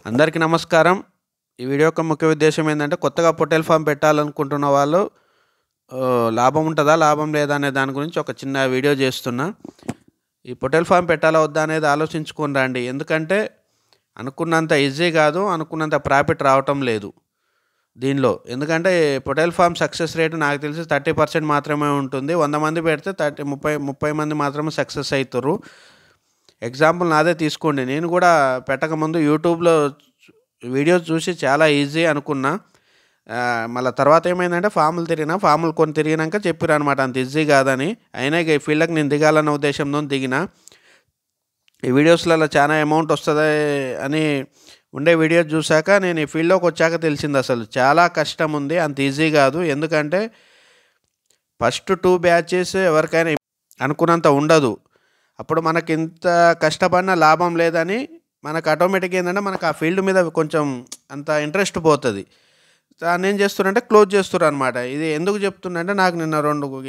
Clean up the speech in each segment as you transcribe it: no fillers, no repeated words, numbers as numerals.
అందరికీ నమస్కారం. ఈ వీడియో యొక్క ముఖ్య ఉద్దేశం ఏంటంటే కొత్తగా పొట్టేల్ ఫామ్ పెట్టాలనుకుంటున్న వాళ్ళు లాభం ఉంటుందా లాభం లేదా అనే దాని గురించి ఒక చిన్న వీడియో చేస్తున్నా. ఈ పొట్టేల్ ఫామ్ పెట్టాలా వద్దా అనేది ఆలోచించుకొని రండి. ఎందుకంటే అనుకున్నంత ఈజీ కాదు, అనుకున్నంత ప్రాఫిట్ రావటం లేదు దీనిలో. ఎందుకంటే పొట్టేల్ ఫామ్ సక్సెస్ రేటు నాకు తెలిసి 30% మాత్రమే ఉంటుంది. 100 మంది పెడితే 30 మంది మాత్రమే సక్సెస్ అవుతారు. ఎగ్జాంపుల్ నాదే తీసుకోండి. నేను కూడా పెట్టకముందు యూట్యూబ్లో వీడియోస్ చూసి చాలా ఈజీ అనుకున్నా. మళ్ళీ తర్వాత ఏమైందంటే ఫాములు కొన్ని తిరిగినాక చెప్పారు అనమాట అంత ఈజీ కాదని. అయినా ఈ ఫీల్డ్కి నేను దిగాలన్న ఉద్దేశంతో దిగిన. ఈ వీడియోస్లలో చాలా అమౌంట్ వస్తుంది అని ఉండే వీడియోస్ చూశాక నేను ఈ ఫీల్డ్లోకి వచ్చాక తెలిసింది అసలు చాలా కష్టం ఉంది, అంత ఈజీ కాదు. ఎందుకంటే ఫస్ట్ 2 బ్యాచెస్ ఎవరికైనా అనుకున్నంత ఉండదు. అప్పుడు మనకి ఇంత కష్టపడిన లాభం లేదని మనకు ఆటోమేటిక్గా ఏంటంటే మనకు ఆ ఫీల్డ్ మీద కొంచెం అంత ఇంట్రెస్ట్ పోతుంది. దాన్ని ఏం చేస్తున్నారంటే క్లోజ్ చేస్తున్నారు అనమాట. ఇది ఎందుకు చెప్తున్నంటే నాకు నిన్న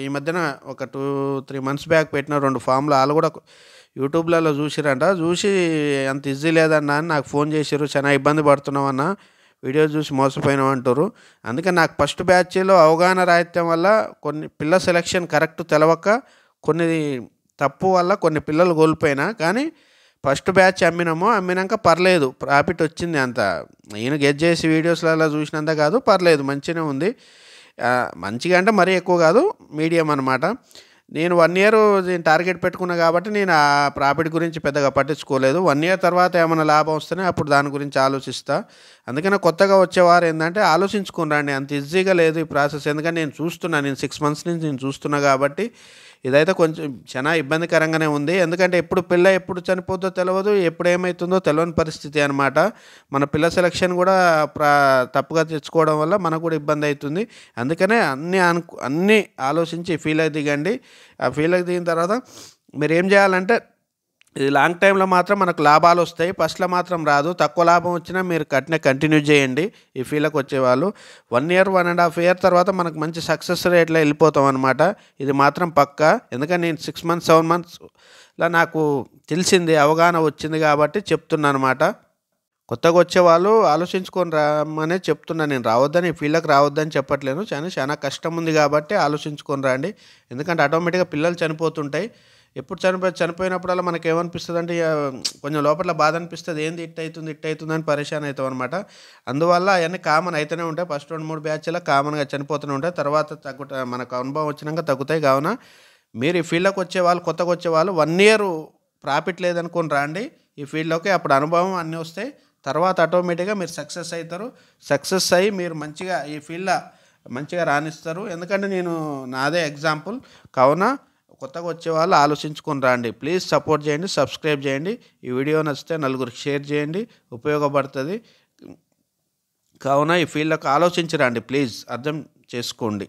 ఈ మధ్యన ఒక 2-3 మంత్స్ బ్యాక్ పెట్టిన 2 ఫామ్లు వాళ్ళు కూడా యూట్యూబ్లలో చూసిరంట. చూసి అంత ఈజీ లేదన్నా అని నాకు ఫోన్ చేసారు. చాలా ఇబ్బంది పడుతున్నాం అన్న, వీడియో చూసి మోసపోయినాం అంటారు. అందుకే నాకు ఫస్ట్ బ్యాచ్లో అవగాహన రాహిత్యం వల్ల కొన్ని పిల్ల సెలెక్షన్ కరెక్ట్ తెలవక కొన్ని తప్పు వల్ల కొన్ని పిల్లలు కోల్పోయినా, కానీ ఫస్ట్ బ్యాచ్ అమ్మినాక పర్లేదు, ప్రాఫిట్ వచ్చింది. అంత నేను గెట్ చేసి వీడియోస్లలో చూసినంత కాదు, పర్లేదు మంచిగానే ఉంది. మంచిగా అంటే మరీ ఎక్కువ కాదు, మీడియం అనమాట. నేను 1 ఇయర్ దీన్ని టార్గెట్ పెట్టుకున్నా కాబట్టి నేను ఆ ప్రాఫిట్ గురించి పెద్దగా పట్టించుకోలేదు. 1 ఇయర్ తర్వాత ఏమైనా లాభం వస్తేనే అప్పుడు దాని గురించి ఆలోచిస్తా. అందుకనే కొత్తగా వచ్చేవారు ఏంటంటే ఆలోచించుకుని రండి. అంత ఈజీగా లేదు ఈ ప్రాసెస్. ఎందుకంటే నేను 6 మంత్స్ నుంచి నేను చూస్తున్నా కాబట్టి ఇదైతే కొంచెం చాలా ఇబ్బందికరంగానే ఉంది. ఎందుకంటే ఎప్పుడు చనిపోతుందో తెలియదు, ఎప్పుడు ఏమవుతుందో తెలియని పరిస్థితి అనమాట. మన పిల్ల సెలక్షన్ కూడా తప్పుగా తెచ్చుకోవడం వల్ల మనకు కూడా ఇబ్బంది అవుతుంది. అందుకనే అన్నీ ఆలోచించి ఫీల్డ్కి దిగండి. ఆ ఫీల్డ్కి దిగిన తర్వాత మీరు ఏం చేయాలంటే ఇది లాంగ్ టైంలో మాత్రం మనకు లాభాలు వస్తాయి, ఫస్ట్లో మాత్రం రాదు. తక్కువ లాభం వచ్చినా మీరు కంటిన్యూ చేయండి. ఈ ఫీల్డ్కి వచ్చేవాళ్ళు 1 ఇయర్ 1.5 ఇయర్ తర్వాత మనకు మంచి సక్సెస్ రేట్లో వెళ్ళిపోతాం అనమాట. ఇది మాత్రం పక్కా. ఎందుకంటే నేను 6 మంత్స్ 7 మంత్స్లో నాకు తెలిసింది, అవగాహన వచ్చింది కాబట్టి చెప్తున్నాను అనమాట. కొత్తగా వచ్చేవాళ్ళు ఆలోచించుకొని రామనే చెప్తున్నాను. నేను రావద్దని, ఈ ఫీల్డ్కి రావద్దని చెప్పట్లేను. చాలా కష్టం ఉంది కాబట్టి ఆలోచించుకొని రండి. ఎందుకంటే ఆటోమేటిక్గా పిల్లలు చనిపోతుంటాయి. ఎప్పుడు చనిపోయినప్పుడల్లా మనకి ఏమనిపిస్తుంది అంటే కొంచెం లోపల బాధ అనిపిస్తుంది. ఏంది ఇట్ అవుతుంది అని పరేషాన్ అవుతాం అనమాట. అందువల్ల అవన్నీ కామన్ అయితేనే ఉంటాయి. ఫస్ట్ 2-3 బ్యాచ్లో కామన్గా చనిపోతూనే ఉంటాయి. తర్వాత మనకు అనుభవం వచ్చినాక తగ్గుతాయి. కావున మీరు ఈ ఫీల్డ్లోకి వచ్చేవాళ్ళు, కొత్తగా వచ్చేవాళ్ళు 1 ఇయర్ ప్రాఫిట్ లేదనుకొని రండి ఈ ఫీల్డ్లోకి. అప్పుడు అనుభవం అన్నీ వస్తాయి. తర్వాత ఆటోమేటిక్గా మీరు సక్సెస్ అవుతారు. సక్సెస్ అయ్యి మీరు మంచిగా ఈ ఫీల్డ్లో మంచిగా రాణిస్తారు. ఎందుకంటే నాదే ఎగ్జాంపుల్. కావున కొత్తగా వచ్చేవాళ్ళు ఆలోచించుకొని రండి. ప్లీజ్ సపోర్ట్ చేయండి, సబ్స్క్రైబ్ చేయండి. ఈ వీడియో నచ్చితే నలుగురికి షేర్ చేయండి, ఉపయోగపడుతుంది. కావున ఈ ఫీల్డ్లోకి ఆలోచించి రండి. ప్లీజ్ అర్థం చేసుకోండి.